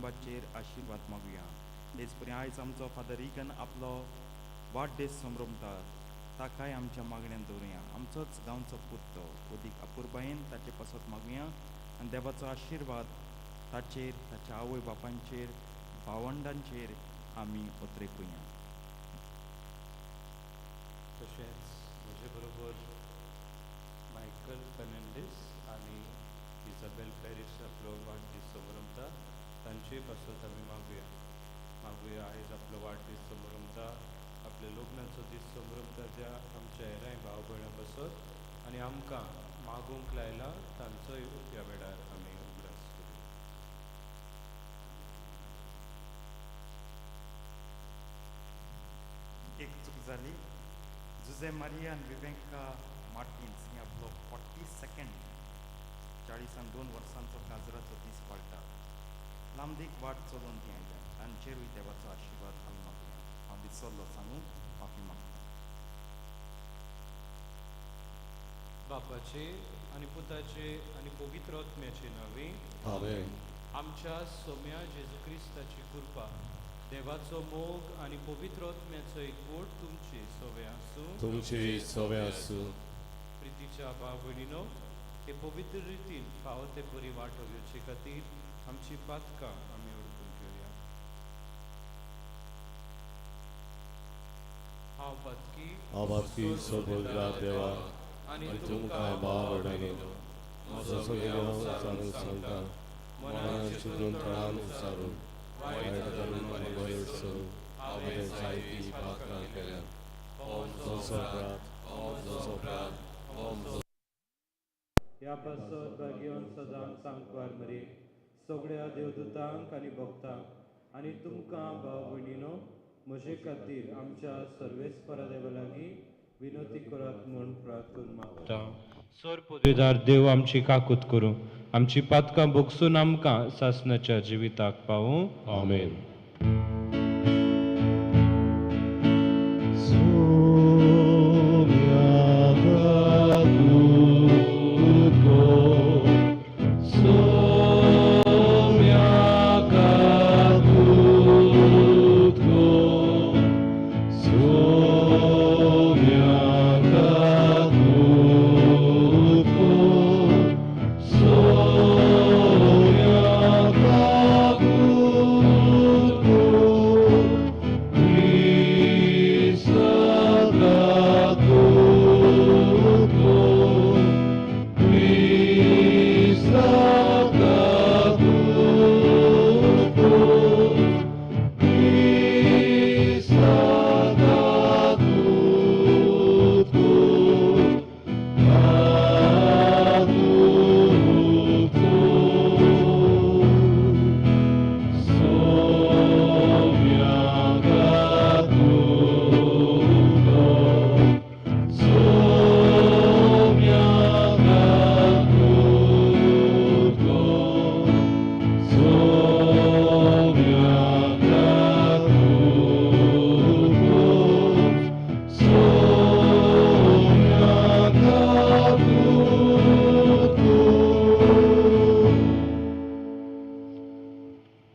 कुटुंबाचेर आशीर्वाद मागुया. तेच परी आयज आमचो फादर इगन आपलो वाडदीस संभ्रमता, ताकाय आमच्या मागण्यांत दवरुया. आमचोच गांवचो पुत अदीक अपुरबायेन ताचे पासत मागुया आनी देवाचो आशिर्वाद ताचेर, ताच्या आवय बापांचेर, भावंडांचेर आमी उतरयपुया. तशेंच म्हजे बरोबर मायकल फर्नांडीस आनी इजाबेल पॅरीस आपलो वाडदीस संभ्रमता, तांचे पासत आमी मागुया आयज आपलो वाडदीस संभ्रमता, आपल्या लग्नाचो दीस संभ्रमता त्या आमच्या हेरांय भाव भयणां पासत आनी आमकां मागूंक लायला तांचोय ह्या वेळार आमी उगडास करूया. एक चूक जाली. जुझे मारिया आनी विवेका मार्टिन्स ही आपलो 42nd 42 वर्सांचो काजराचो दीस पाळटा. लांबदीक वाट चलोवन ती आयल्या. तांचेरूय देवाचो आशिर्वाद आमी मागुया. हांव विसरलो सांगूंक माफी मागता. बापाचे आनी पुताचे आनी पवित्र आत्म्याचे नांवे आमेन. आमच्या सोम्या जेजू क्रिस्ताची कृपा, देवाचो मोग आनी पवित्र आत्म्याचो एकवट तुमचे सवे आसूं. तुमचे सवे आसूं. प्रितीच्या भाव भयणीनो, हे पवित्र रितीन फावो ते बरी वाट घेवचे खातीर आमची पातकां आमी ओळखून घेवया. हांव पातकी सोबोजगार देवा आनी तुमकां बावडलो म्हजो सगळो जाणून सांगता, मनान चिंतून तळान विचारून वायट करून म्हाका वयर सरून हांवें जायतीं पातकां केल्या. हो म्हजो अपराध. ह्या पासत भाग्यवान सदांच सांगवार मरे सगळ्या देवदूतांक आनी भक्तांक आनी तुमकां भाव भयणीनो म्हजे खातीर आमच्या सर्वेस्परा देवा लागीं विनोती करात म्हूण प्रार्थून मागता. सर पदवीदार देव आमची काकूत करूं, आमची पातकां भोगसून आमकां सासणाच्या जिविताक पावूं. आमेन.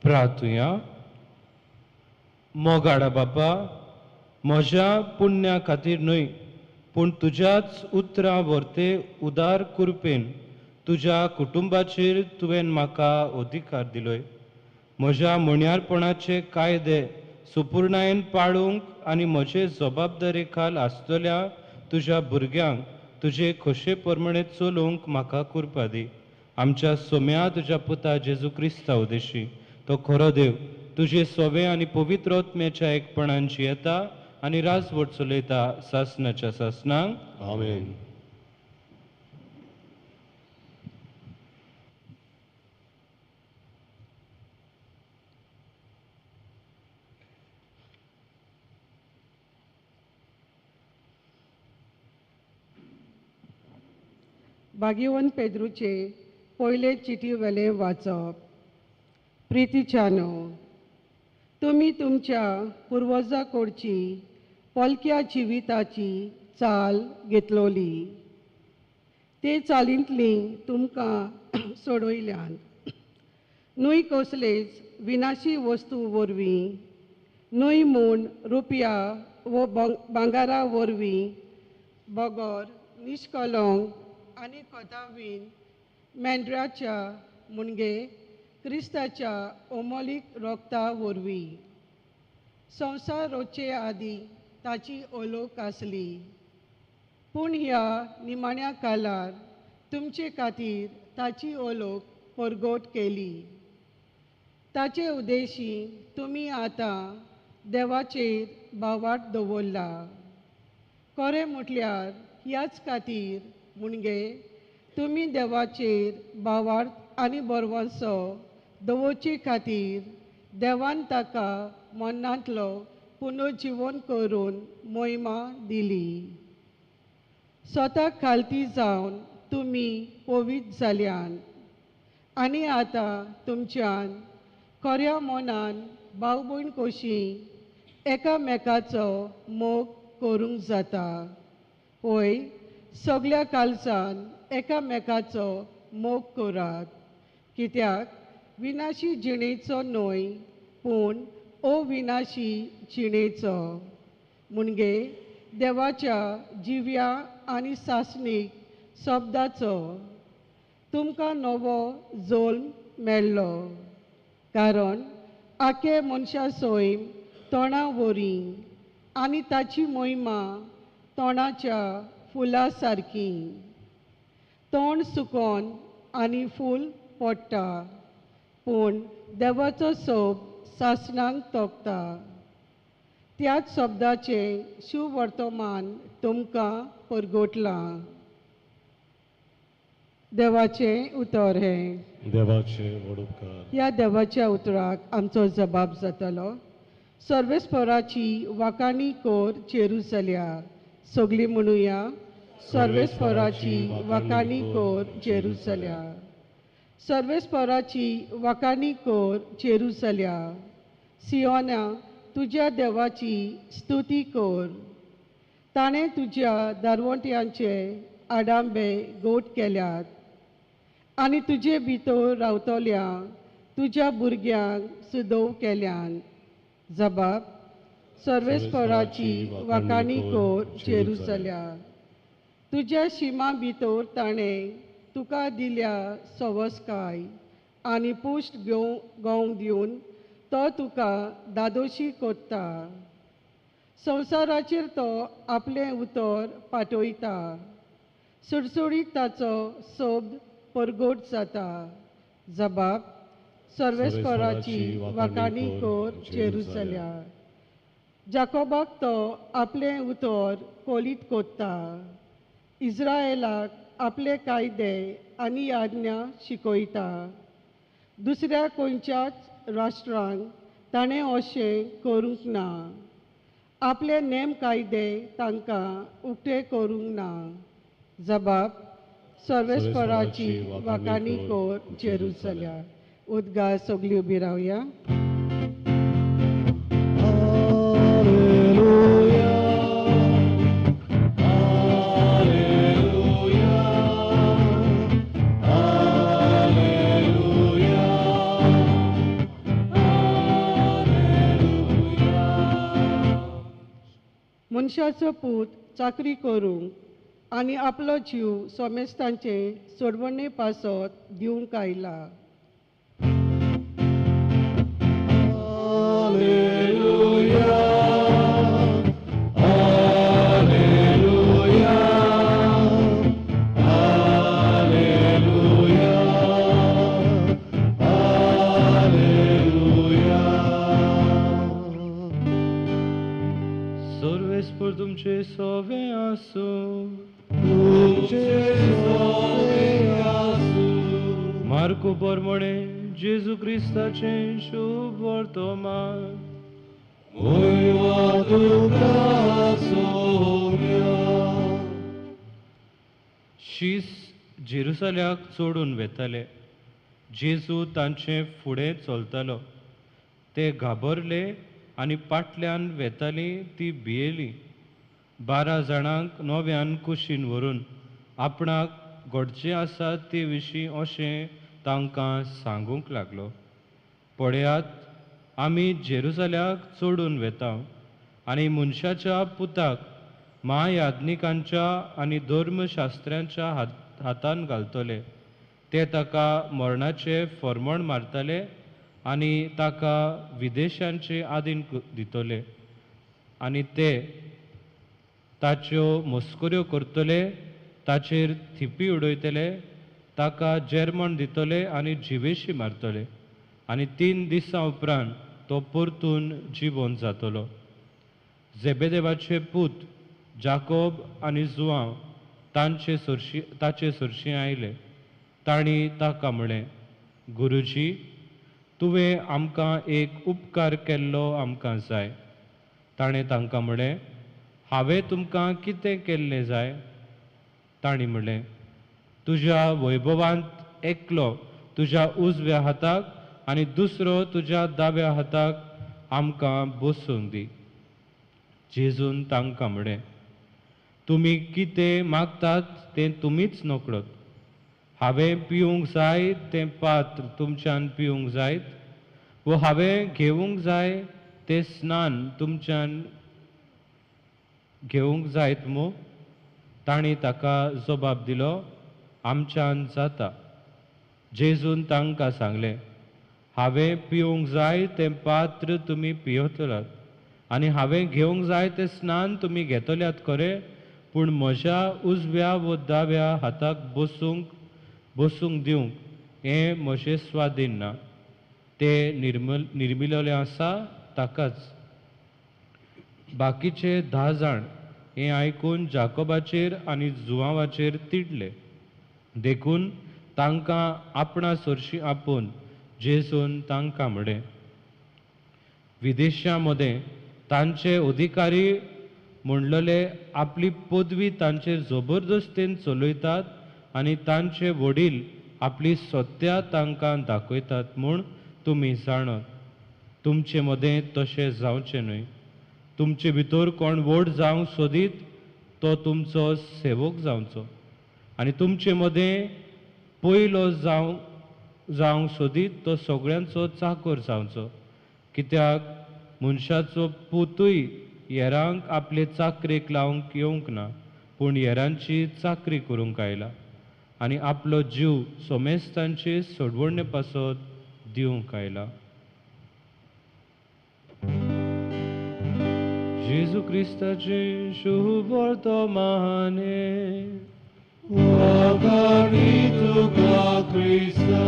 प्रार्थुया. मोगाडा बापा, म्हज्या पुण्या खातीर न्हय पूण तुज्याच उतरां व्हरते उदार कृपेन तुज्या कुटुंबाचेर तुवें म्हाका अधिकार दिलोय. म्हज्या मण्यारपणाचे कायदे सुपूर्णायेन पाळूंक आनी म्हजे जबाबदारे खाल आसतल्या तुज्या भुरग्यांक तुजे खोशे प्रमाणे चलोवंक म्हाका कृपा दी. आमच्या सोम्या तुज्या पुता जेजू क्रिस्ता उदेशी तो खरो देव तुजे सोवे आनी पवित्र आत्म्याच्या एकपणान जियेता आनी राजवट चलयता सासणाच्या सासणांक. आमेन. भाग्यवान पेद्रूचे पयले चिटी वेले वाचप. प्रितीच्यानो, तुमी तुमच्या पुर्वजां कडची पलक्या जिविताची चाल घेतलोली. ते चालींतली तुमकां सोडयल्यान न्हय कसलेच विनाशी वस्तू वरवीं न्हय म्हूण रुपया वो भांगारा वरवीं बगर निश्कलंक आनी कोतावीन मेंढराच्या मुणगे क्रिस्ताच्या ओमोलीक रोगता वरवीं संवसार रोचे आदीं ताची ओळख आसली पूण ह्या निमाण्या काळार तुमचे खातीर ताची ओळख परगट केली ताचे उद्देशी तुमी आतां देवाचेर बावाट दवरला खरें म्हटल्यार ह्याच खातीर मुणगे तुमी देवाचेर बावार्थ आनी बरवंसो दवरचे खातीर देवान ताका मरणांतलो पुनर्जीवन करून मोहिमा दिली स्वताक खालती जावन तुमी पवित्र जाल्यान आनी आतां तुमच्यान खऱ्या मनान भाव भयण कशीं एकामेकाचो मोग करूंक जाता पळय सगळ्या काळजान एकामेकाचो मोग करात कित्याक विनाशी जिणेचो न्हय पूण अविनाशी जिणेचो मुणगे देवाच्या जिव्या आनी सासणीक शब्दाचो तुमकां नवो जल्म मेळ्ळो कारण आखे मनशा सैम तोंडा वरी आनी ताची मोहिमा तोंडाच्या फुला सारकी तोंड सुकोन आनी फूल पडटा पूण देवाचो सोब सासणांक तोखता त्याच शब्दाचे शुभ वर्तमान तुमकां परगटलां देवाचें उतर हें देवाचे वडुपकार ह्या देवाच्या उतराक आमचो जबाब जातलो सर्वेस्पराची वाकाणी कोर जेरुसल्या सगळीं म्हणुया सर्वेस्पराची वाकाणी कोर जेरुसल्या सर्वेस्पराची वाकाणी कोर जेरुसल्या सियोना तुज्या देवाची स्तुती कोर ताणें तुज्या दारवंट्यांचे आडांबे गोट केल्यात आनी तुजे भितर रावतल्या तुज्या भुरग्यांक सुदोव केल्यान जबाब सर्वेस्पराची वाकाणी कोर जेरुसल्या तुज्या शिमा भितर ताणें तुका दिल्या सवस्काय आनी पुश्ट गोंव दिवन तो तुका दादोशी कोत्ता संवसाराचेर तो आपलें उतर पाटयता सुडसुडीत ताचो शब्द परगट जाता जबाब सर्वेस्पराची वाकाणी कोर जेरुसल्या जाकोबाक तो आपलें उतर कोलीत कोत्ता इस्रायेलाक आपले कायदे आनी आज्ञा शिकयता दुसऱ्या खंयच्याच राष्ट्रांक ताणें अशें करूंक ना आपले नेम कायदे तांकां उक्ते करूंक ना जबाब सर्वेस्पराची वाकाणी कोर जेरुसल्या उद्गार सगळीं उबी रावया मनशाचो पूत चाकरी करूंक आनी आपलो जीव सोमेस्तांचे सोडवणे पासत दिवंक आयला सर्वेस्पर तुमचे सोवे आसूं मार्को परमणे जेजू क्रिस्ताचें शुभ वर्तमान शीस जेरुसल्याक चोडून वेतले जेजू तांचे फुडें चलतलो ते घाबरले आनी पाटल्यान वेताली ती भियेली 12 जाणांक नव्यान कुशीन व्हरून आपणाक घडचें आसा ते विशीं अशें तांकां सांगूंक लागलो पळयात आमी जेरुसल्याक चोडून वेता आनी मनशाच्या पुताक महायाज्ञिकांच्या आनी धर्मशास्त्र्यांच्या हातान घालतले. ते ताका मरणाचे फर्मण मारतले आनी ताका विदेशांचे आदीन दितले आनी ते ताच्यो मस्कऱ्यो करतले, ताचेर थिपी उडयतले, ताका जेरमण दितले आनी जिवेशी मारतले आनी 3 दिसां उपरांत तो परतून जिवंत जातलो. जेबेदेवाचे पूत जाकोब आनी जुआंव ताचे सुरशी आयले. तांणी ताका म्हळें, गुरुजी, तुवें आमकां एक उपकार केल्लो आमकां जाय. ताणें तांकां म्हळें, हांवें तुमकां कितें केल्लें जाय? तांणी म्हळें, तुज्या वैभवांत एकलो तुज्या उजव्या हाताक आनी दुसरो तुज्या दाव्या हाताक आमकां बसूंक दी. जेजून तांकां म्हळें, तुमी कितें मागतात तें तुमीच नकळत. हांवें पिवंक जाय तें पात्र तुमच्यान पिवंक जायत, वो हांवें घेवंक जाय तें स्नान तुमच्यान घेवंक जायत मू? तांणी ताका जबाब दिलो, आमच्यान जाता. जेजून तांकां सांगलें, हांवें पिवंक जाय तें पात्र तुमी पियतलात आनी हांवें घेवंक जाय तें स्नान तुमी घेतल्यात खरें, पूण म्हज्या उजव्या वो दाव्या हाताक बसूंक दिवंक हें म्हजें स्वाधीन ना. तें निर्मिलोलें आसा ताकाच. बाकीचे 10 जाण हें आयकून जाकोबाचेर आनी जुआंवाचेर तिडले. देखून तांकां आपणा सरशीं आपोवन जेजून तांकां म्हळें, विदेशां मदें तांचे अधिकारी म्हणलेले आपली पदवी तांचेर जबरदस्तीन चलयतात आनी तांचे वडील आपली सत्या तांकां दाखयतात म्हूण तुमी जाणत. तुमचे मदें तशें जावचें न्हय. तुमचे भितर कोण व्हड जावंक सोदीत तो तुमचो सेवक जावचो आनी तुमचे मदें पयलो जावंक सोदीत तो सगळ्यांचो चाकर जावचो. कित्याक मनशाचो पुतूय हेरांक आपले चाकरेक लावंक येवंक ना, पूण हेरांची चाकरी करूंक आयला आनी आपलो जीव सोमेस्तांचे सोडवणे पासत दिवंक आयला. जेजू क्रिस्ताचे शुभ वर्तमाने वगारी तुका क्रिस्ता.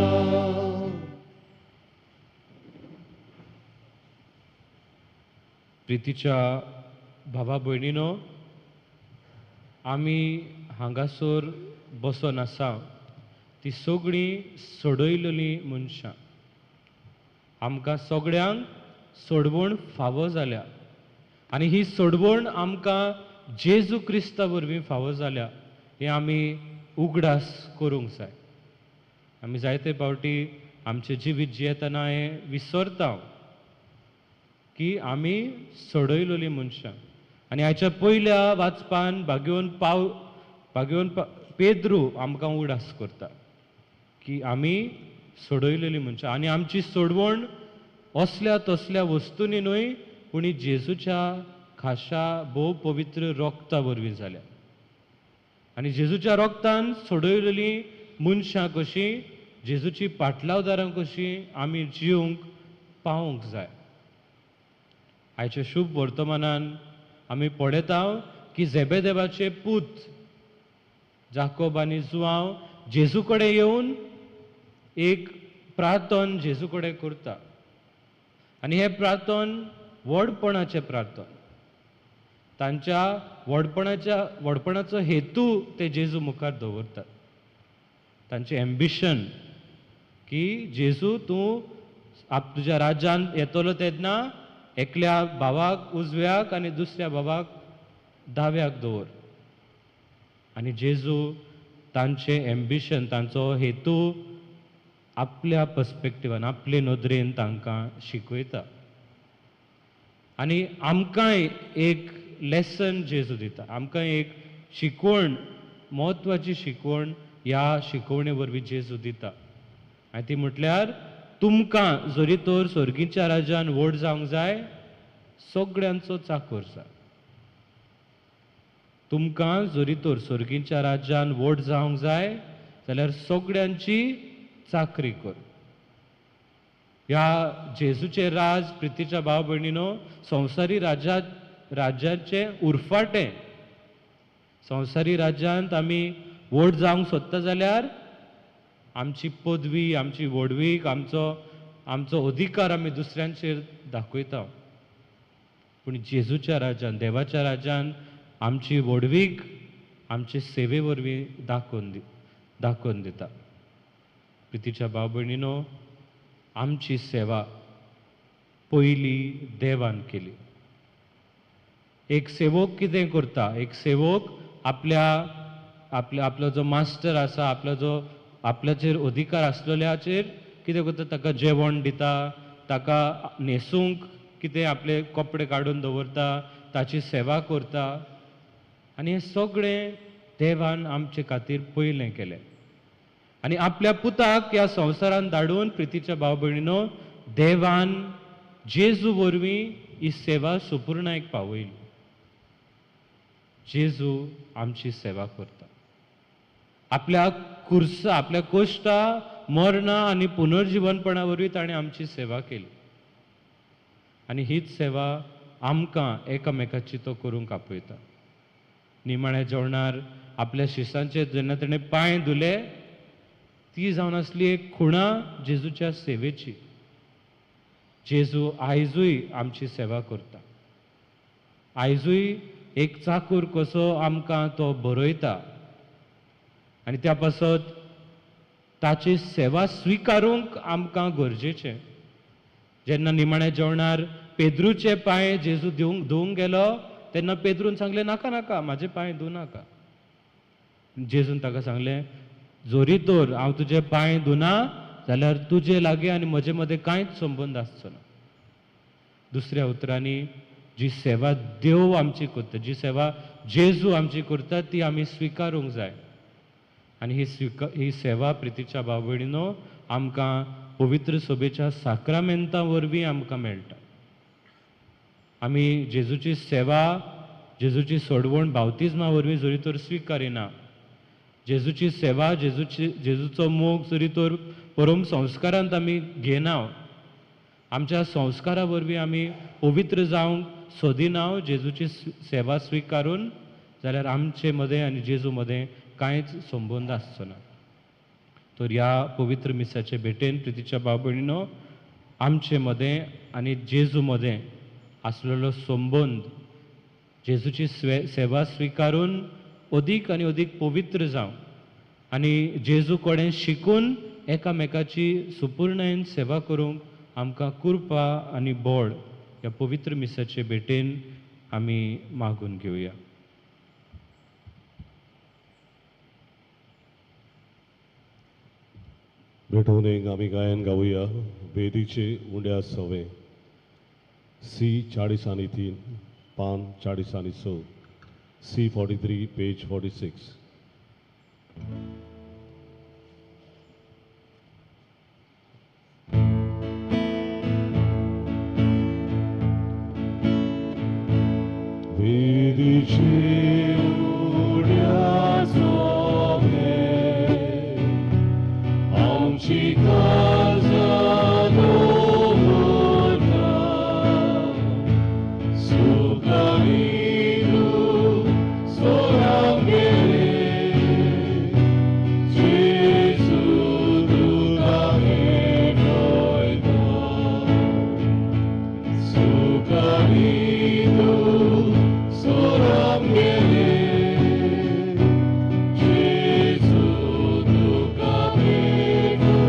प्रितीच्या भावा भयणीनो, आमी हांगासर बसून आसा ती सगळीं सोडयलेलीं मनशां. आमकां सगळ्यांक सोडवण फावो जाल्या आनी ही सोडवण आमकां जेजू क्रिस्ता वरवीं फावो जाल्या हें आमी उगडास करूंक जाय. आमी जायते फावटी आमचें जिवीत जियेतना हें विसरता की आमी सोडयलेलीं मनशां. आनी हाच्या पयल्या वाचपान भाग्योन पेद्रू आमकां उगडास करता की आमी सोडयलेलीं मनशां आनी आमची सोडवण असल्या तसल्या वस्तूंनी न्हय, पूण जेजूच्या खाशा भोव पवित्र रोगता वरवीं जाल्या. आनी जेजूच्या रोगतान सोडयलेलीं मनशां कशीं, जेजूची पाटलावदारां कशीं आमी जिवंक पावूंक जाय. आयच्या शुभ वर्तमानान आमी पळयता की जेबेदेवाचे पूत जाकोब आनी जुआंव जेजू कडेन येवन एक प्रार्थन जेजू कडेन करता आनी हें प्रार्थन व्हडपणाचें प्रार्थन. तांच्या व्हडपणाचो हेतू ते जेजू मुखार दवरतात. तांचें एम्बिशन की जेजू तूं तुज्या राज्यान येतलो तेन्ना एकल्या भावाक उजव्याक आनी दुसऱ्या भावाक दाव्याक दवर. आनी जेजू तांचें एम्बिशन, तांचो हेतू आपल्या पर्स्पेक्टिवान, आपले नदरेन तांकां शिकयता. आनी आमकांय एक लेसन जेजू दिता, आमकां एक शिकवण, म्हत्वाची शिकवण ह्या शिकवणे वरवीं जेजू दिता. आनी ती म्हटल्यार तुमकां जरी तर सर्गीच्या राज्यान व्हड जावंक जाय, सगळ्यांचो चाकर जाय. तुमकां जरी तर सर्गीच्या राज्यान व्हड जावंक जाय जाल्यार सगळ्यांची चाकरी कर. ह्या जेजूचे राज प्रितीच्या भाव भयणीनो संवसारी राज्याचे उरफाटें. संवसारी राज्यांत आमी व्हड जावंक सोदता जाल्यार आमची पदवी, आमची व्हडवीक, आमचो अधिकार आमी दुसऱ्यांचेर दाखयता. पूण जेजूच्या राज्यान, देवाच्या राज्यान आमची व्हडवीक आमचे सेवे वरवीं दाखोवन दिता. प्रितीच्या भाव भयणीनो, आमची सेवा पयली देवान केली. एक सेवक कितें करता? एक सेवक आपलो जो मास्टर आसा, आपल्याचेर अधिकार आसलेल्याचेर कितें करता? ताका जेवण दिता, ताका न्हेसूंक कितें आपले कपडे काडून दवरता, ताची सेवा करता. आनी हें सगळें देवान आमचे खातीर पयलें केलें. आनी आपल्या पुताक ह्या संवसारान धाडून प्रितीच्या भाव भयणीनो देवान जेजू वरवीं ही सेवा सुपूर्णायक पावयली. जेजू आमची सेवा करता. आपल्या कुर्सा, आपल्या कोश्टा, मरणा आनी पुनर्जीवनपणा वरवीं ताणें आमची सेवा केली. आनी हीच सेवा आमकां एकामेकाची तो करूंक आपयता. निमाण्या जेवणार आपल्या शिश्यांचे जेन्ना ताणें पांय धुले, ती जावन आसली एक खुणा जेजूच्या सेवेची. जेजू आयजूय आमची सेवा करता. आयजूय एक चाकूर कसो आमकां तो बरयता आनी त्या पासत ताची सेवा स्विकारूंक आमकां गरजेचें. जेन्ना निमाण्या जेवणार पेद्रूचे पांय जेजू धुवंक गेलो तेन्ना पेद्रून सांगलें, नाका नाका, म्हाजे पांय धुव नाका. जेजून ताका सांगलें, जोरी तर हांव तुजे पांय धुना जाल्यार तुजे लागीं आनी म्हजे मदें कांयच संबंद आसचो ना. दुसऱ्या उतरांनी जी सेवा देव आमची करता, जी सेवा जेजू आमची करता, ती आमी स्विकारूंक जाय. आनी ही सेवा प्रितीच्या भाव भयणीनो आमकां पवित्र सभेच्या साक्रामेंतां वरवीं आमकां मेळटा. आमी जेजूची सेवा, जेजूची सोडवण बावतिजमा वरवीं जरी तर स्विकारिना, जेजूची सेवा, जेजूचो मोग जरी तर परम संस्कारांत आमी घेना, आमच्या संस्कारा वरवीं आमी पवित्र जावंक सोदिना जेजूची सेवा स्विकारून, जाल्यार आमचे मदें आनी जेजू मदें कांयच संबंद आसचो ना. तर ह्या पवित्र मिसाचे भेटेन प्रितीच्या भाव भयणीनो, आमचे मदें आनी जेजू मदें आसलेलो संबंद जेजूची सेवा स्विकारून अदीक आनी अदीक पवित्र जावं आनी जेजू कडेन शिकून एकामेकाची सुपूर्णयेन सेवा करूंक आमकां कृपा आनी बळ ह्या पवित्र मिसाचे भेटेन आमी मागून घेवया. भेटून एक आमी गायन गावया वेदीचे उंड्या सवे C40 पान 40 C43 पेज 46. वेदीचे उंड्या सवे आमची काळजां दवरता, सुखानी तूं सोराक गेले, जेजू तुका भेटयता. सुखानी तूं सोराक गेले, जेजू तुका भेटयता.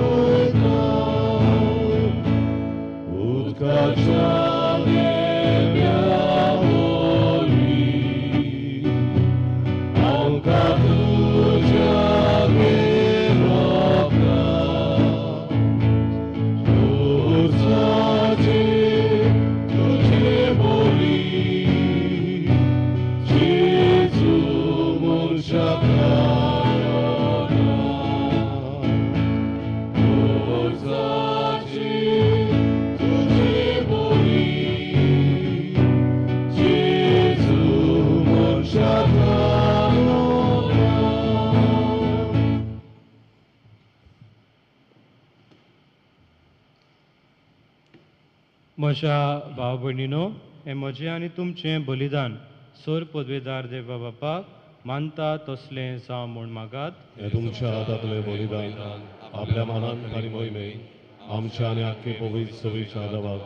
उदकाच्या नेव्या वरवीं आमकां तुज्या गेलोता. तुझाचे तुजे बोली, जेजू मनशाक लायना. तुझाचे म्हज्या भाव भयणीनो, हें म्हजें आनी तुमचें बलिदान सोर पदवेदार देवा बापाक मानता तसलें जावं म्हूण मागात. हे तुमच्या हातांतलें बलिदान आपल्या मनांत आनी मोहिमेन आमच्या आनी आख्खे पवित्र सभेच्या देवाक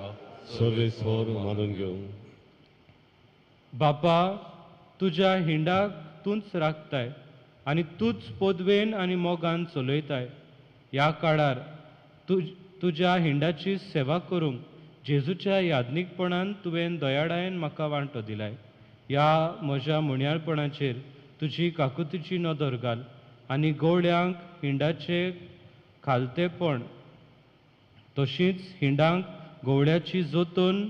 सर्वेस्वर मानून घेवं. बापा, तुज्या हिंडाक तूंच राखताय आनी तूंच पदवेन आनी मोगान चलयताय. ह्या काळार तुज्या हिंडाची सेवा करूंक जेजूच्या याज्ञिकपणान तुवें दयाळायेन म्हाका वांटो दिलाय. ह्या म्हज्या मुण्याळपणाचेर तुजी काकुतीची नदर घाल आनी गवळ्यांक हिंडाचे खालतेपण तशींच हिंडांक गवळ्याची जोतोन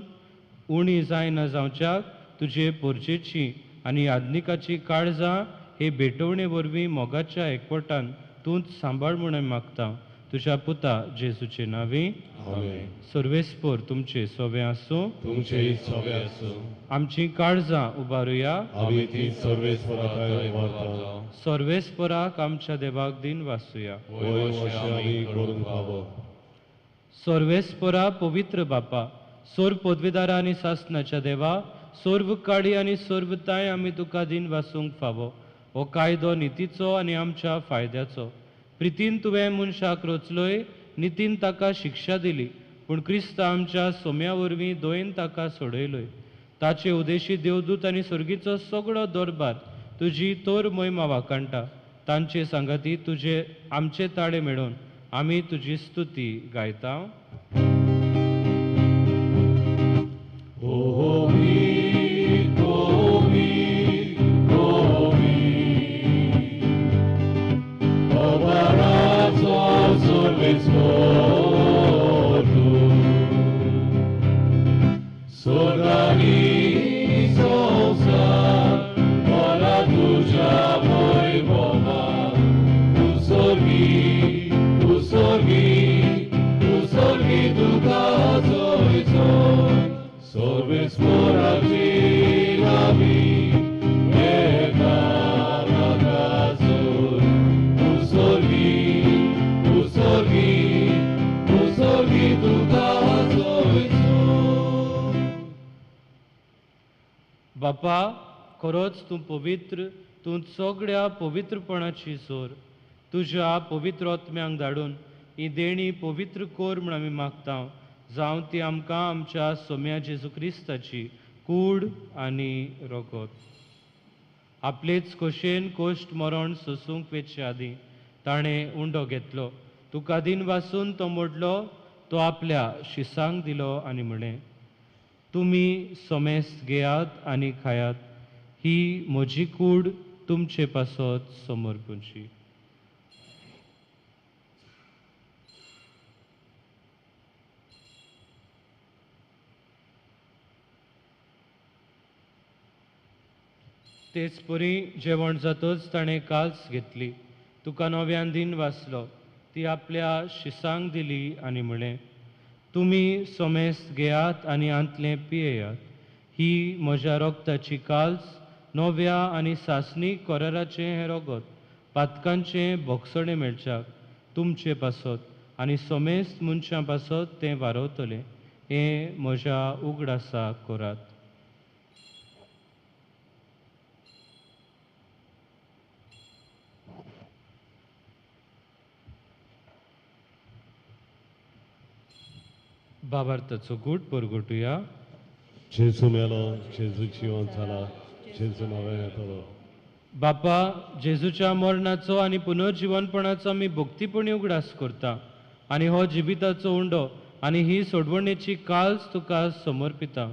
उणी जायना जावच्याक तुजे पोरचेची आनी याज्ञिकाची काळजां हे भेटवणे वरवीं मोगाच्या एकवटान तूंच सांबाळ म्हणून मागता. तुज्या पुता जेजूचे नांवी. आमेन. सर्वेस्पोर तुमचे सोबे आसूं. तुमचे सवे आसूं. आमची काळजां उबारुया. आमी ती सर्वेस्वराकाय वार्ता. सर्वेस्पराक आमच्या देवाक दिन वाचुया. वय अशें आमी करूंक फावो. सर्वेस्परा पवित्र बापा, सोर पदवेदारा आनी सासणाच्या देवा, सोर्व काळी आनी सोर्वताय आमी तुका दिन वाचूंक फावो. हो कायदो नितीचो आनी आमच्या फायद्याचो. प्रितीन तुवें मनशाक रचलोय, नितीन ताका शिक्षा दिली, पूण क्रिस्त आमच्या सोम्या वरवीं दोयेन ताका सोडयलोय. ताचे उदेशी देवदूत आनी सर्गीचो सगळो दरबार तुजी तोर मोहिमा वाकाणटा. तांचे सांगाती तुजे आमचे ताळे मेळोवन आमी तुजी स्तुती गायता. बापा, खरोच तूं पवित्र, तूं सगळ्या पवित्रपणाची सोर. तुज्या पवित्र आत्म्यांक धाडून ही देणी पवित्र कोर म्हूण आमी मागता. जावं ती आमकां आमच्या सोम्या जेजू क्रिस्ताची कूड आनी रगत. आपलेच खोशेन कोश्ट मरण सोसूंक वेचे आदीं ताणें उंडो घेतलो. तुका दिन वाचून तो मोडलो. तो आपल्या शिसांक दिलो आनी म्हणें, तुमी सोमेस्त घेयात आनी खायात. ही म्हजी कूड तुमचे पासत समर्पूंची. तेच परी जेवण जातच ताणें काल्स घेतली. तुका नव्यान दिन वाचलो. ती आपल्या शिसांक दिली आनी म्हळें, तुमी सोमेस्त घेयात आनी आंतलें पियेयात. ही म्हज्या रोगताची काल्स, नव्या आनी सासणी कोराराचें हें रगत, पातकांचें भोगसणें मेळच्याक तुमचे पासत आनी सोमेस्त मनशां पासत तें वारवतलें. हें म्हज्या उगडासाक करात. बाबार्थाचो गूट परगटुया. जेजू मेलो, जेजू जिवंत जाला, जेजू नवें येतलो. बापा, जेजूच्या मरणाचो आनी पुनर्जिवनपणाचो आमी भक्तीपणी उगडास करता आनी हो जिविताचो उंडो आनी ही सोडवणेची काल्स तुका समर्पिता.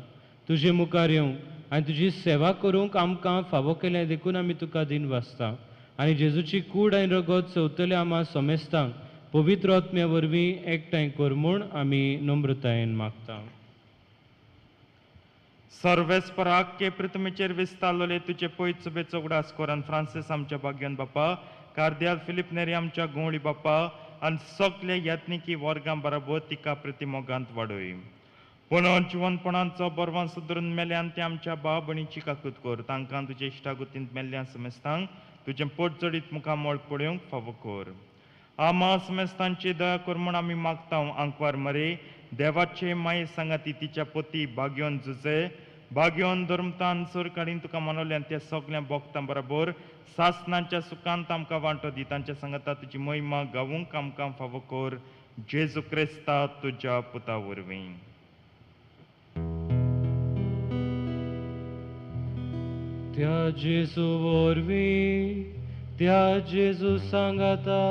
तुजे मुखार येवंक आनी तुजी सेवा करूंक आमकां फावो केलें देखून आमी तुका दिन वाचता. आनी जेजूची कूड आनी रगत चवतले आम्हा सोमेस्तांक पवित्र आत्म्या वरवीं एकठांय कर म्हूण आमी नम्रतायेन मागता. सर्वेस्पराक के पृथ्वीचेर विस्तारलोले तुजे पयत सभेचो उगडास कोरान फ्रांसीस आमच्या भाग्यान बापा, कार्दियाल फिलिप नेरी आमच्या गोवळी बापा आनी सगळे यत्निकी वर्गां बरोबर तिका प्रतिमोगांत वाडय. पुनर्जिवनपणांचो बरवां सुदरून मेल्यान ते आमच्या भाव भयणीची काकूत कर. तांकां तुजे इश्टागुतींत मेल्ल्या समेस्तांक तुजें पोट जडीत मुखार मोळ पळोवंक फावो कर. आमा समेस्तांची दया कर म्हूण आमी मागता. आंकवार मरे देवाचे माये सांगाती तिच्या पोती बागयोन झुजे बागयोन धर्मतान सोर काडीन तुका मानवल्यान त्या सगळ्या भक्तां बरोबर सासनांच्या सुखांत आमकां वांटो दी तांच्या सांगता तुजी महिमा गावूंक आमकां फावो कर जेजू क्रिस्ता तुज्या पुता वरवीं. त्या जेजू वरवीं त्या जेजू सांगाता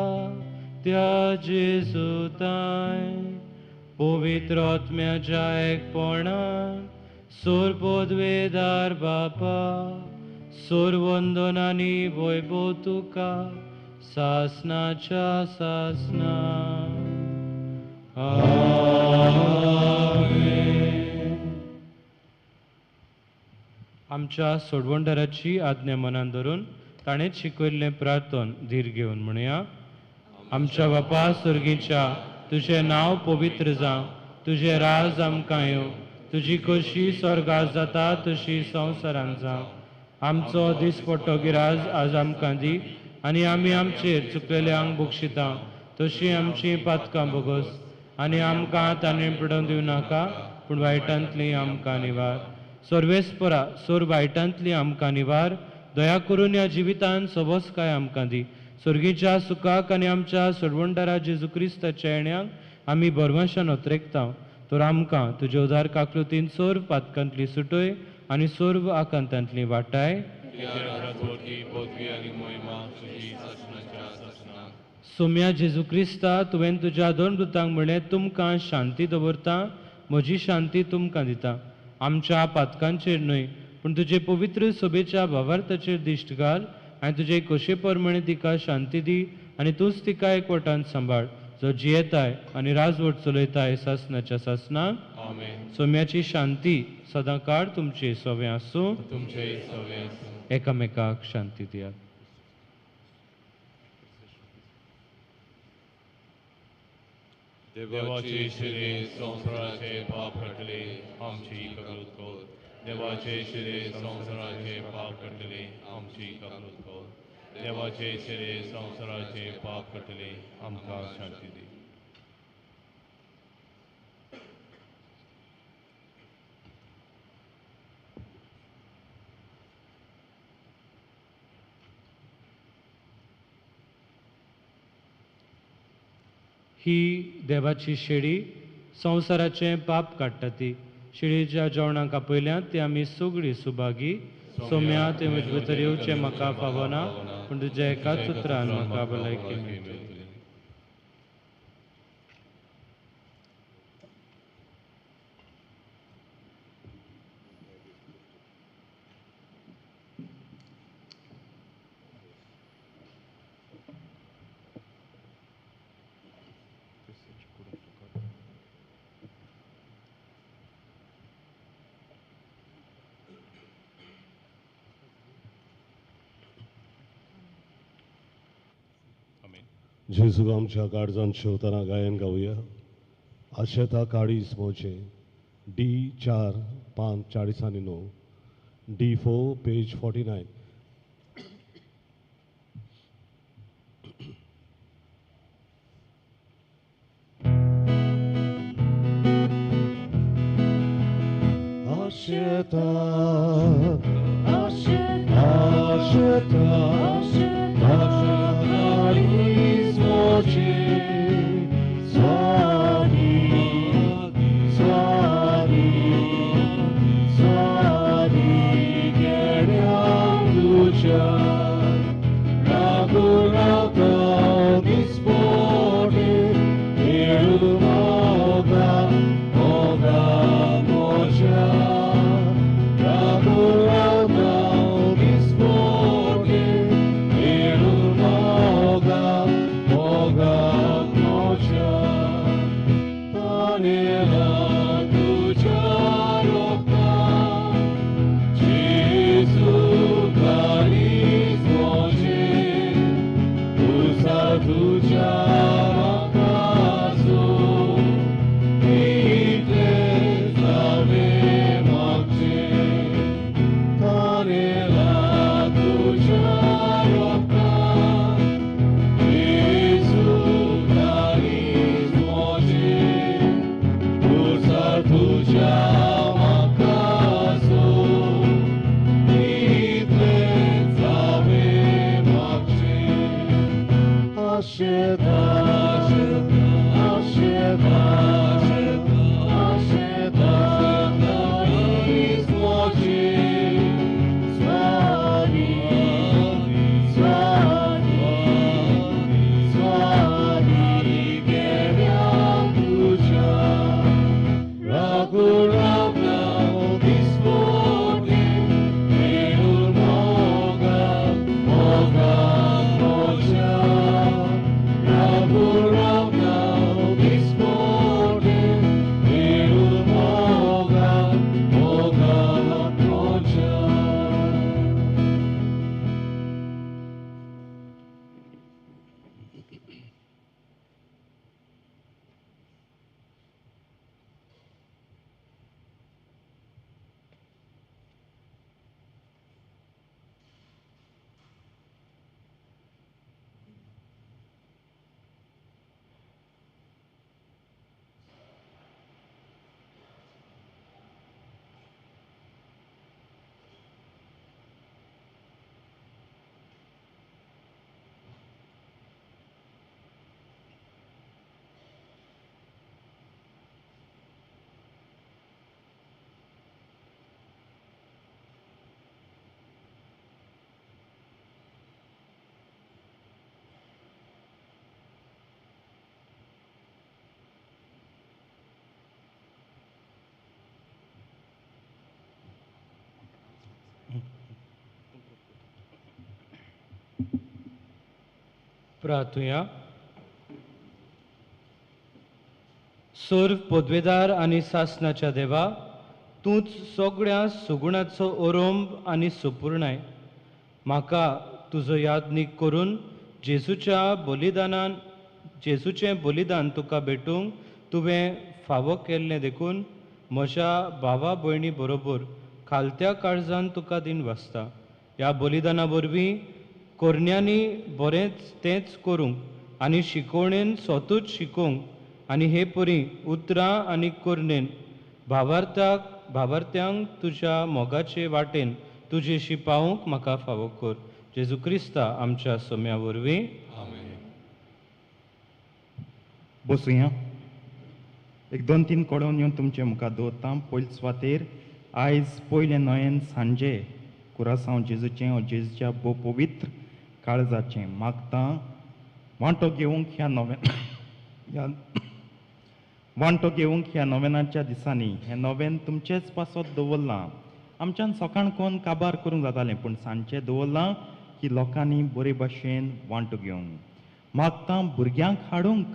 त्या जेजू ताय पवित्र आत्म्याच्या एकपणान सोर पदवेदार बापा सोर वंदनांनी वैभव तुका सासनाच्या सासना. आमच्या सोडवंडराची आज्ञा मनान धरून ताणें शिकयल्लें प्रार्थन धीर घेवन म्हणया. आमच्या बापा सुर्गीच्या तुझें नांव पवित्र जावं तुझें राज आमकां येवं तुजी कशी स्वर्गांत जाता तशी संवसारांत जावं. आमचो दिसपट्टो गिराज आज आमकां दी आनी आमी आमचेर चुकलेल्यांक बक्षिता तशी आमची पातकां बोगस आनी आमकां ताणें पडोवन दिवं नाका पूण वायटांतली आमकां निवार. सर्वेस्परा सोर वायटांतली आमकां निवार दया करून ह्या जिवितांत सबोसकाय आमकां दी. सुर्गीच्या सुखाक आनी आमच्या सोडवंडरा जेजू क्रिस्ताच्या येण्याक आमी बरवशान उतरेकता. तर आमकां तुज्या उदार काकृतीन सोर पातकांतली सुटय आनी सोर्व आकांतांतली वाटाय. सोम्या जेजू क्रिस्ता तुवें तुज्या दोन दुतांक म्हणलें तुमकां शांती दवरता म्हजी शांती तुमकां दिता. आमच्या पातकांचेर न्हय पूण तुजे पवित्र सोबेच्या भावार्थाचेर दिश्ट घाल आनी तुजे कशे परमणे तिका शांती दी आनी तूंच तिका एकवटान सांबाळ जो जियेताय आनी राजवट चलयताय सासनाच्या सासना. सोम्याची शांती सदां काळ तुमचे सोवे आसूं. एकामेकाक शांती दियात. देवाचे शिरे संसाराचे पाप कटले आमची कबूल कर. देवाचे शिरे संसाराचे पाप कटले आमची कबूल कर. देवाचे शिरे संसाराचे पाप कटले आमकां शांती दी. ही देवाची शेळी संवसाराचें पाप काडटा ती. शेळीच्या जेवणाक आपयल्यात ती आमी सगळीं सुभागी. सोम्या ते म्हजे भितर येवचें म्हाका फावना पूण तुज्या एकाच उतरान म्हाका भलायकी मेळटली. जेजू आमच्या काळजांत शेवताना गायन गावया. आशेता काळीज मोचे D4:5:49 D4 पेज 49. आशेता आशेता काळीज मोचे स्वामी स्वामी स्वामी गेल्या तुझ्या रागो रावता दिसपोटे येळू मोगा मोगा मोच्या रागो रावता दिसपोटे तुझ्या म्हाका सोड इतलें जावे मागचे आशेता आशेता आशेता इस्मोची स्वारी स्वारी स्वारी गेल्या तुझ्या Ragurabna dispone Erul moga moga moja Ragurabna dispone Erul moga moga moja प्रार्थुया. सर्व पदवेदार आनी सासनाच्या देवा, तूंच सगळ्या सुगुणाचो ओरोंब आनी सुपूर्णाय म्हाका तुजो यादनीक करून जेजूचें बलिदान तुका भेटूंक तुवें फावो केल्लें देखून म्हज्या भावा भयणी बरोबर खालत्या काळजान तुका दिन वाचता. ह्या बलिदाना वरवीं कोरण्यांनी बरेंच तेंच करूंक आनी शिकवणेन स्वतूच शिकोवंक आनी हे परी उतरां आनी कोरणेन भावार्थ्यांक तुज्या मोगाचे वाटेन तुजेशी पावूंक म्हाका फावो कर. जेजू क्रिस्ता आमच्या सोम्या वरवीं. बसूया. एक 2-3 कळोवन येवन तुमचे मुखार दवरता. पयले सुवातेर आयज पयले नोयेन सांजे कुरासांव जेजूचें वा जेजूच्या भोव पवित्र काळजाचें मागता वांटो घेवंक ह्या नोवेनाच्या दिसांनी हें नोवेन तुमचेच पासत दवरलां. आमच्यान सकाळ कोण काबार करूंक जातालें पूण सांजचें दवरलां की लोकांनी बरे भाशेन वांटो घेवंक मागता. भुरग्यांक हाडूंक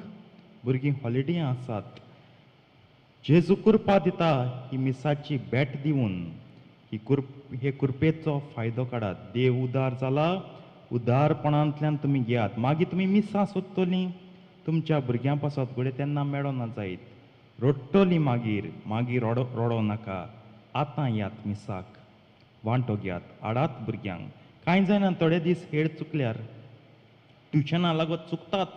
भुरगीं हॉलिडे आसात. जेजू कृपा दिता ही मिसाची भेट दिवन हे कृपेचो फायदो काडात. देव उदार जाला, उदारपणांतल्यान तुमी घेयात. मागीर तुमी मिसां सोदतलीं तुमच्या भुरग्यां पासत घडये तेन्ना मेळोना जायत. रडटलीं मागीर रडो नाका. आतां यात मिसाक वांटो घेयात. हाडात भुरग्यांक. कांय जायना थोडे दीस हेळ चुकल्यार ट्युशना लागत चुकताच.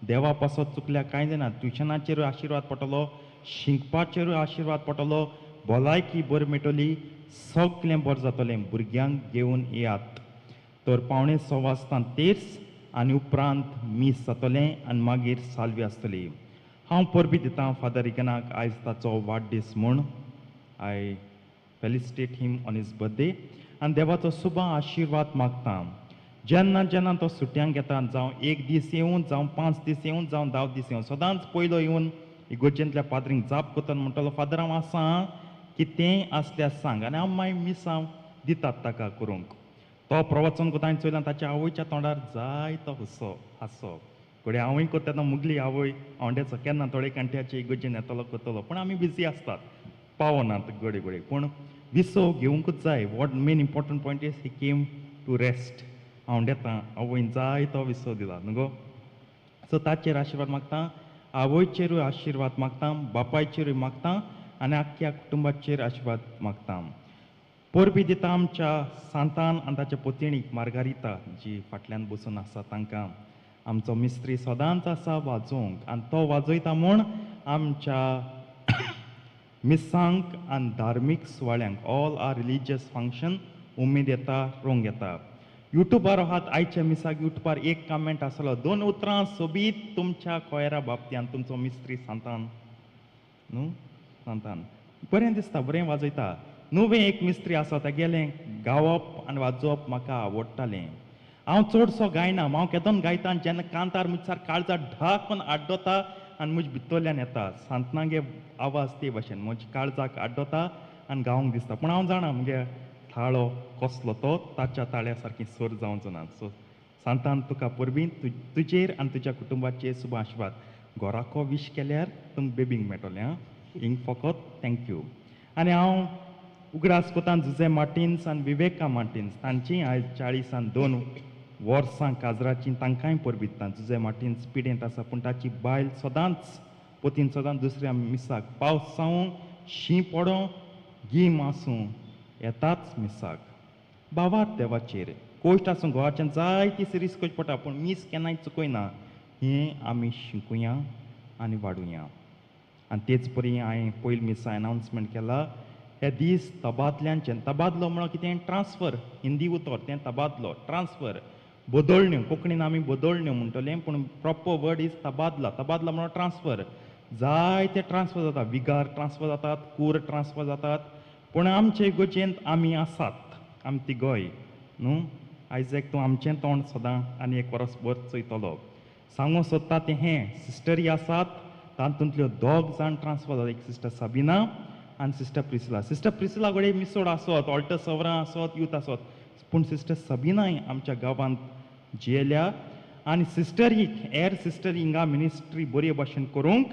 देवा पासत चुकल्यार कांय जायना. ट्युशनाचेरूय आशिर्वाद पडटलो, शिकपाचेरूय आशिर्वाद पडटलो, भलायकी बरी मेळटली, सगळें बरें जातलें. भुरग्यांक घेवन येयात. तर 5:15 वाजता तेर्स आनी उपरांत मीस जातलें आनी मागीर सालवी आसतली. हांव परबी दितां फादर इगनाक आयज ताचो वाडदीस म्हूण. I felicitate him on his birthday आनी देवाचो शुभ आशिर्वाद मागता. जेन्ना तो सुटयांक येता, जावं 1 दीस येवन, जावं 5 दीस येवन, जावं 10 दीस येवन, सदांच पयलो येवन इगोर्जेंतल्या पाद्रींक जाप करतना म्हणटलो, फादर हांव आसां, कितेंय आसल्यार सांग. आनी हांव मागीर मिसां दितात ताका करूंक. तो प्रवचन कोता हांवें चोयलां ताच्या आवयच्या तोंडार जायतो हांसप. घडये हांवूय करता मुगली आवय हांवड्याचो केन्ना थोडे कांट्याचे इगोर्जेन येतलो करतलो, पूण आमी बिजी आसतात, पावनात घडये. पूण विसव घेवंकूच जाय. What main important point is he came to rest. हांव येता, आवयन जायतो विसव दिला न्हू गो. सो ताचेर आशिर्वाद मागता. आवयचेरूय आशिर्वाद मागता, बापायचेरूय मागता आनी आख्ख्या कुटुंबाचेर आशिर्वाद मागता. परबी दिता आमच्या सांतान आनी ताच्या पत्नीक मार्गारिता जी फाटल्यान बसून आसा तांकां. आमचो मिस्त्री सदांच आसा वाजोवंक आनी तो वाजयता म्हूण आमच्या मिसांक आनी धार्मीक सुवाळ्यांक ऑल आर रिलिजियस फंक्शन उमेद येता रोंग येता. युट्यूबार आहात आयच्या मिसाक युट्यूबार एक कमेंट आसलो 2 उतरां सोबीत तुमच्या कोयरा बाबत्यान तुमचो मिस्त्री सांतान न्हू सांतान बरें दिसता बरें वाजयता. नुवें एक मिस्त्री आसा तेगेलें गावप आनी वाजोवप म्हाका आवडटालें. हांव चडसो गायना हांव केदोन गायता जेन्ना कांतार मुचार काळजा ढाकून आड्डोता आनी म्हज्या भितरल्यान येता सांतनागे आवाज ते भाशेन म्हज्या काळजाक आड्डोता आनी गावंक दिसता. पूण हांव जाणा म्हगे थाळो कसलो तो ताच्या ताळ्या सारकी सोर जावचो ना. सो सांतान तुका परबीं तुजेर आनी तुज्या कुटुंबाचेर शुभ आशिर्वाद. घोराको विश केल्यार तुमकां बेबींक मेळटलें आं हिंग फकत थँक्यू. आनी हांव उगडास कोतान जुजे मार्टिन्स आनी विवेका मार्टिन्स तांचीं आयज 40 वर्सां काजराचीं तांकांय परबिता. जुजे मार्टिन्स पिडेंत आसा पूण ताची बायल सदांच पोतीन सदांच दुसऱ्या मिसाक पावस जावं शीं पडो गीम आसूं येताच मिसाक. बाबार देवाचेर कोश्ट आसूं घोवाच्यान जायती सिरीस करची पडटा पूण मीस केन्नाय चुकयना. हें आमी शिकुया आनी वाडुया. आनी तेच परी हांवें पयली मिसा अनावन्समेंट केला हे दीस तबादल्यांचें. तबादलो म्हणून कितें ट्रान्सफर हिंदी उतर तें तबादलो ट्रान्सफर बदोळण्यो कोंकणीन आमी बदोळण्यो म्हणटलें पूण प्रॉपर वर्ड इज तबादला. तबादला म्हणून ट्रान्सफर जायते ट्रान्सफर जाता. विगार ट्रान्सफर जातात कूर ट्रान्सफर जातात पूण आमचे गोचेंत आमी आसात आमी ती गोंय न्हू. आयजेक तूं आमचें तोंड सदां आनी एक वर्सभर चोयतलो. सांगूं सोदता तें हें सिस्टरी आसात तातूंतल्यो 2 जाण ट्रान्सफर जातात. एक सिस्टर साबिना आनी सिस्टर प्रिसिला. सिस्टर प्रिसिला कडेन मिसोड आसत ऑल्टर सवरां आसत यूथ आसत पूण सिस्टर सबिनाय आमच्या गांवांत जियेल्या. आनी सिस्टरीक हेर सिस्टर हिंगा मिनिस्ट्री बरे भाशेन करूंक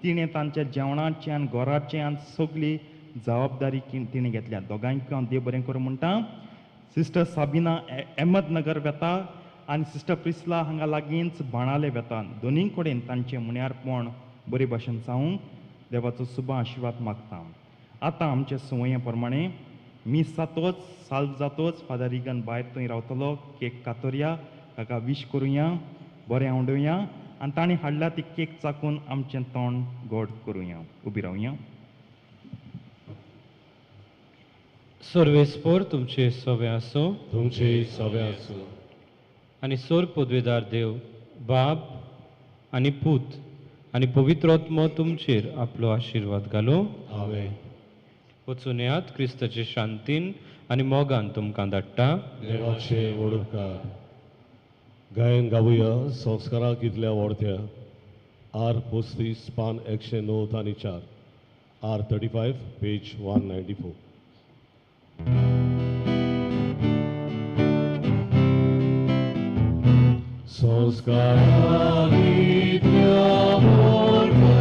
तिणें तांच्या जेवणाचें आनी घराचें आनी सगळी जबाबदारी तिणें घेतल्या. दोगांयकूय हांव देव बरें करूं म्हणटा. सिस्टर साबिना अहमदनगर वेता आनी सिस्टर प्रिसिला हांगा लागींच बाणाले वेता. दोनीय कडेन तांचें मुण्यारपण बरे भाशेन जावंक देवाचो शुभ आशिर्वाद मागता. आतां आमचे सुवये प्रमाणे मीस जातोच साल्व जातोच फादर रिगन भायर थंय रावतलो. केक कातोरया ताका विश करुया बरें आवडुया आनी ताणें हाडल्या ती केक चाकून आमचें तोंड गोड करुया. उबी रावया. सर्वेस्पोर तुमचे सवे आसूं तुमचे सवे आसूं. आनी सोर पदवेदार देव बाब आनी पूत आनी पवित्रोत्म तुमचेर आपलो आशिर्वाद घालूं. आमेन. वचून येयात क्रिस्ताचे शांतीन आनी मोगान तुमकां धाडटा. देवाचे वडुपकार. गायन गावुया संस्कारां कितल्या व्हडत्या. आर 35 पान 109 आनी 4 आर 35 पेज 194. संस्कारां कितल्या व्हडत्या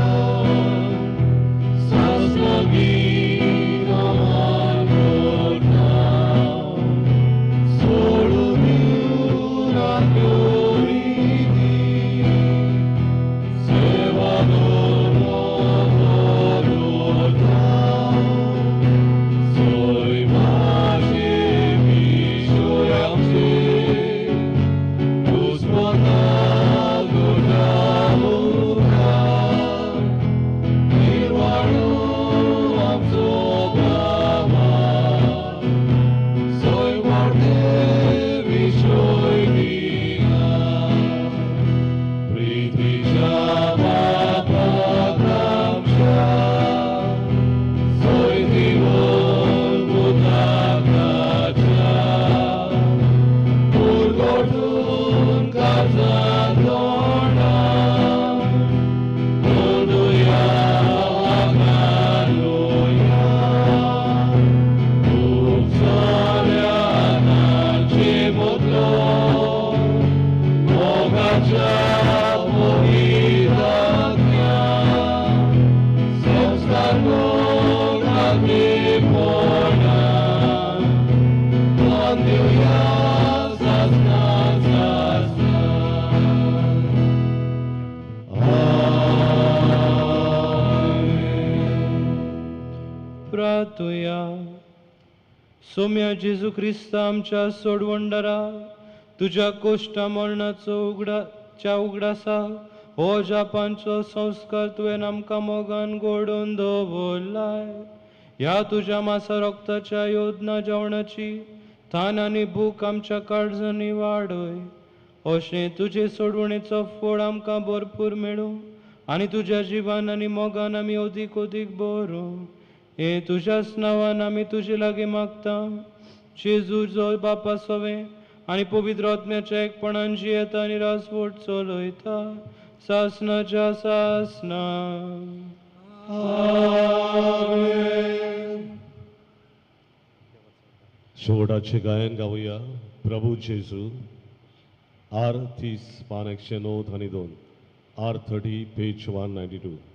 प्रार्थुया. सोम्या जेजू क्रिस्ता आमच्या सोडवंडरा तुझ्या कोश्टा मरणाचो उगडासा हो जापांचो संस्कार तुवें आमकां मोगान घडोवन दवरलाय. ह्या तुज्या मासा रक्ताच्या योजना जेवणाची थान आनी भूक आमच्या काळजांनी वाडय. अशें तुजे सोडवणेचो फळ आमकां भरपूर मेळूं आनी तुज्या जिवान आनी मोगान आमी अदीक अदीक बरो. हे तुज्याच नांवान आमी तुजे लागीं मागता. जेजू जो बापा सवें आनी पवित्र आत्म्याच्या एकपणान जियेता आनी रासवट चलयता सासणाच्या सासना. शेवटाचे गायन गावूया. प्रभू जेजू. R30 पान 109 आणि 2. R30 page 192.